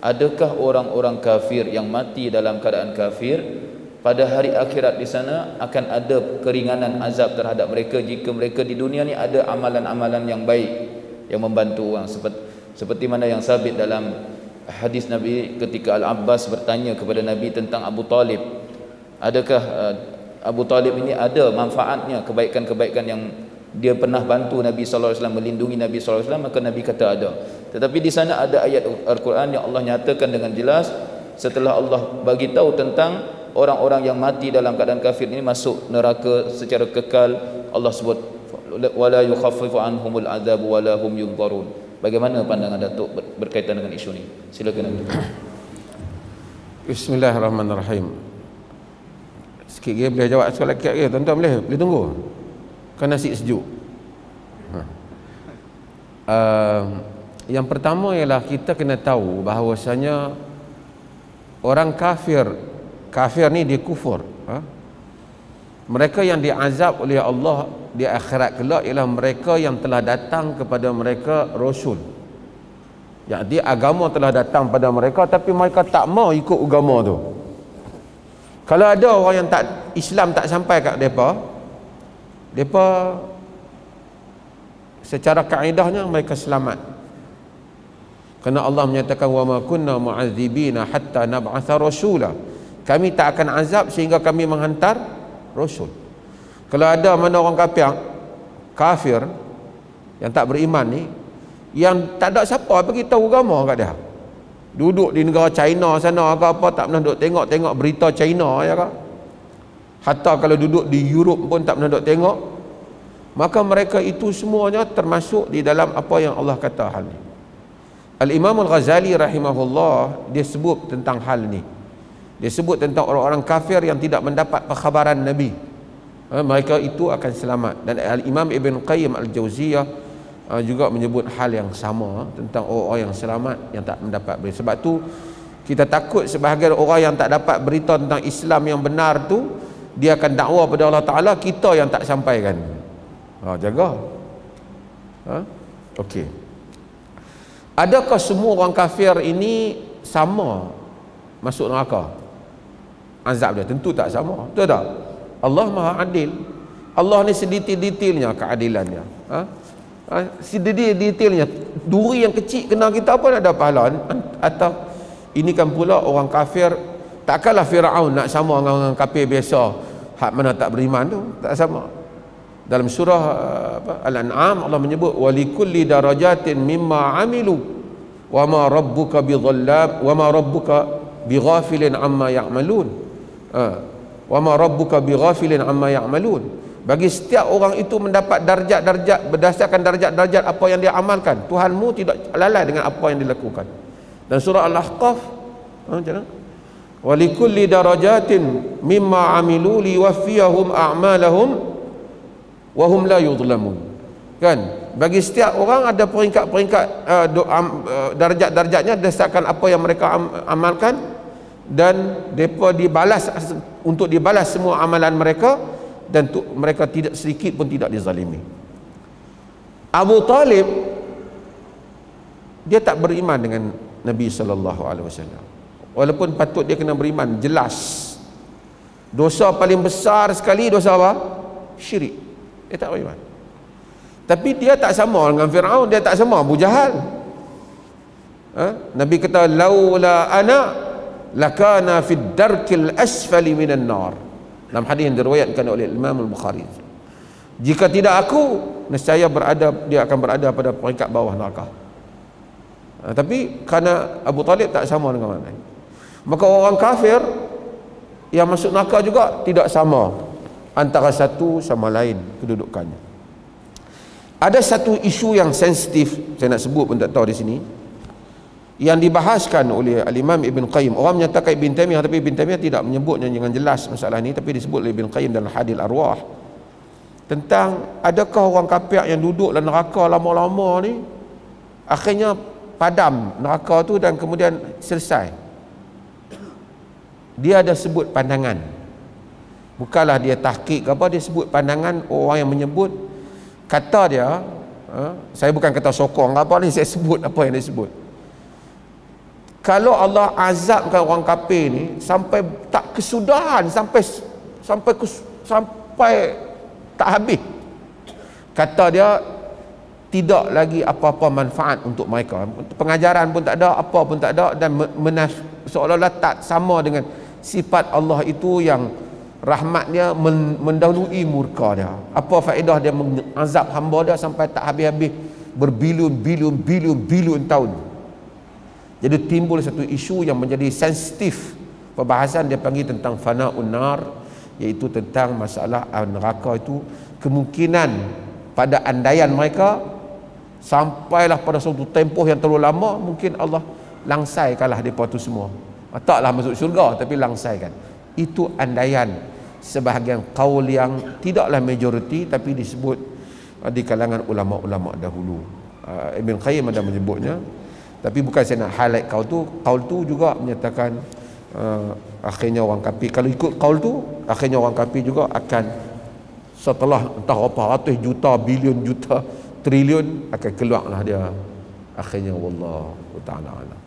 adakah orang-orang kafir yang mati dalam keadaan kafir pada hari akhirat di sana akan ada keringanan azab terhadap mereka jika mereka di dunia ni ada amalan-amalan yang baik yang membantu orang, seperti mana yang sabit dalam hadis Nabi ketika Al-Abbas bertanya kepada Nabi tentang Abu Talib, adakah Abu Talib ini ada manfaatnya, kebaikan-kebaikan yang dia pernah bantu Nabi SAW, melindungi Nabi SAW, maka Nabi kata ada. Tetapi di sana ada ayat Al-Quran yang Allah nyatakan dengan jelas, setelah Allah bagi tahu tentang orang-orang yang mati dalam keadaan kafir ini masuk neraka secara kekal, Allah sebut wala yukhaffifu anhumul azab wala hum yunzarun. Bagaimana pandangan Datuk berkaitan dengan isu ini? Silakan. Bismillahirrahmanirrahim. Sikit lagi boleh jawab soalan lagi, tuan-tuan boleh tunggu. Kan nasi sejuk. Yang pertama ialah kita kena tahu bahawasanya orang kafir ni dia kufur. Mereka yang diazab oleh Allah di akhirat kelak ialah mereka yang telah datang kepada mereka rasul. Jadi agama telah datang pada mereka tapi mereka tak mau ikut agama tu. Kalau ada orang yang Islam tak sampai kat depa secara kaedahnya mereka selamat. Kerana Allah menyatakan wa ma kunna mu'adzibina hatta nab'atha rasula. Kami tak akan azab sehingga kami menghantar rasul. Kalau ada mana orang kafir yang tak beriman ni, yang tak ada siapa bagi tahu agama kat dia, duduk di negara China sana ke apa, tak pernah duduk tengok berita China ya ke, hatta kalau duduk di Europe pun tak pernah duduk tengok, maka mereka itu semuanya termasuk di dalam apa yang Allah kata hal ni. Al-Imam Al-Ghazali rahimahullah dia sebut tentang hal ni. Dia sebut tentang orang-orang kafir yang tidak mendapat perkhabaran Nabi, mereka itu akan selamat. Dan Al-Imam Ibn Qayyim Al-Jauziyah juga menyebut hal yang sama tentang orang yang selamat yang tak mendapat berita. Sebab tu kita takut sebahagian orang yang tak dapat berita tentang Islam yang benar tu, dia akan dakwa pada Allah Ta'ala, kita yang tak sampaikan. Jaga. Okey. Adakah semua orang kafir ini sama masuk neraka? Azab dia tentu tak sama. Betul tak? Allah Maha Adil. Allah ni sedetail-detailnya keadilannya. Sedetail-detailnya. Duri yang kecil kena kita apa nak ada pahala? Atau ini kan pula orang kafir, takkanlah Firaun nak sama dengan orang kafir biasa hak mana tak beriman tu, tak sama. Dalam surah Al-An'am Allah menyebut walikulli darajatin mimma amilu wa ma rabbuka bidhallam wa ma rabbuka bighafilin amma ya'malun. Wa ma rabbuka bighafilin amma ya'malun. Bagi setiap orang itu mendapat darjat-darjat berdasarkan darjat-darjat apa yang dia amalkan. Tuhanmu tidak lalai dengan apa yang dilakukan. Dan surah Al-Ahqaf macam walikulli darajatin mimma amilu liwaffiyahum a'malahum wa hum la yudhlamun. Kan? Bagi setiap orang ada peringkat-peringkat darjat-darjatnya berdasarkan apa yang mereka amalkan, dan mereka dibalas untuk dibalas semua amalan mereka, dan mereka tidak sedikit pun tidak dizalimi. Abu Talib dia tak beriman dengan Nabi SAW, walaupun patut dia kena beriman. Jelas dosa paling besar sekali dosa apa? Syirik. Dia tak beriman. Tapi dia tak sama dengan Firaun, dia tak sama Abu Jahal. Nabi kata laula ana lakana fid darkil asfali minan nar, dalam hadis yang diriwayatkan oleh Imam Al-Bukhari. Jika tidak aku, nescaya dia akan berada pada peringkat bawah neraka. Tapi kerana Abu Talib tak sama dengan orang lain, maka orang kafir yang masuk neraka juga tidak sama antara satu sama lain kedudukannya. Ada satu isu yang sensitif, saya nak sebut pun tak tahu di sini, yang dibahaskan oleh Al-Imam Ibn Qayyim. Orang menyatakan Ibn Taymiyah, tapi Ibn Taymiyah tidak menyebutnya dengan jelas masalah ini, tapi disebut oleh Ibn Qayyim dalam Hadil Arwah, tentang adakah orang kafir yang duduk dalam neraka lama-lama ni akhirnya padam neraka tu dan kemudian selesai. Dia ada sebut pandangan, bukanlah dia tahqiq apa, dia sebut pandangan orang yang menyebut, kata dia, saya bukan kata sokong apa ni, saya sebut apa yang dia sebut. Kalau Allah azabkan orang kafir ni sampai tak kesudahan, sampai tak habis, kata dia tidak lagi apa-apa manfaat untuk mereka, pengajaran pun tak ada, apa pun tak ada, dan seolah-olah tak sama dengan sifat Allah itu yang rahmatnya mendahului murka dia. Apa faedah dia mengazab hamba dia sampai tak habis-habis berbilion tahun. Jadi timbul satu isu yang menjadi sensitif. Perbahasan dia panggil tentang fana'un nar, iaitu tentang masalah neraka itu, kemungkinan pada andaian mereka sampailah pada suatu tempoh yang terlalu lama, mungkin Allah langsaikanlah mereka itu semua. Taklah masuk syurga, tapi langsaikan. Itu andaian sebahagian qaul yang tidaklah majoriti, tapi disebut di kalangan ulama-ulama dahulu. Ibn Qayyim ada menyebutnya. Tapi bukan saya nak highlight qaul tu juga menyatakan akhirnya orang kafir, kalau ikut qaul tu, akhirnya orang kafir juga akan setelah entah berapa ratus juta, bilion juta, triliun, akan keluarlah dia akhirnya. Wallahu ta'ala alam.